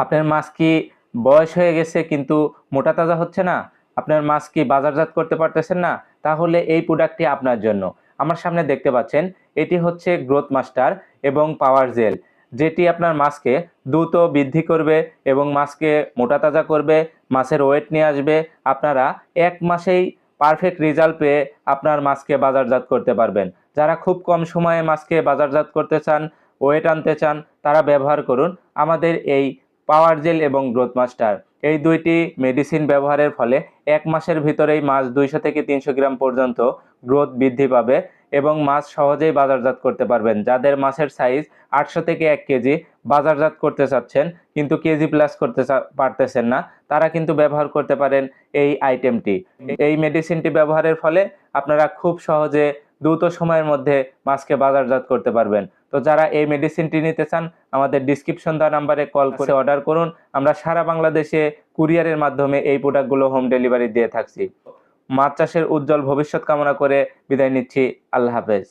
আপনার মাছ কি বয়স হয়ে গেছে কিন্তু মোটা তাজা হচ্ছে না? আপনার মাছ কি বাজারজাত করতে পারতেছেন না? তাহলে এই প্রোডাক্টটি আপনার জন্য। আমার সামনে দেখতে পাচ্ছেন, এটি হচ্ছে গ্রোথ মাস্টার এবং পাওয়ার জেল, যেটি আপনার মাছকে দ্রুত বৃদ্ধি করবে এবং মাছকে মোটা তাজা করবে, মাছের ওয়েট নিয়ে আসবে। আপনারা 1 মাসেই পারফেক্ট রেজাল্ট পেয়ে আপনার মাছকে বাজারজাত করতে পারবেন। যারা খুব কম সময়ে মাছকে বাজারজাত করতে চান, ওয়েট আনতে চান, তারা ব্যবহার করুন আমাদের এই পাওয়ার জেল এবং গ্রোথ মাস্টার। এই দুইটি মেডিসিন ব্যবহারের ফলে 1 মাসের ভিতরেই মাছ 200 থেকে 300 গ্রাম পর্যন্ত গ্রোথ বৃদ্ধি পাবে এবং মাছ সহজেই বাজারজাত করতে পারবেন। যাদের মাছের সাইজ 800 থেকে 1 কেজি বাজারজাত করতে চাচ্ছেন কিন্তু কেজি প্লাস করতে পারতেছেন না, তারা কিন্তু ব্যবহার করতে পারেন এই আইটেমটি। এই মেডিসিনটি ব্যবহারের ফলে আপনারা খুব সহজে দ্রুত সময়ের মধ্যে মাছকে বাজারজাত করতে পারবেন। তো যারা এই মেডিসিনটি নিতে চান, আমাদের ডিসক্রিপশন দেওয়া নাম্বারে কল করে অর্ডার করুন। আমরা সারা বাংলাদেশে কুরিয়ারের মাধ্যমে এই প্রোডাক্টগুলো হোম ডেলিভারি দিয়ে থাকছি। মাছ চাষের উজ্জ্বল ভবিষ্যৎ কামনা করে বিদায় নিচ্ছি। আল্লাহ হাফেজ।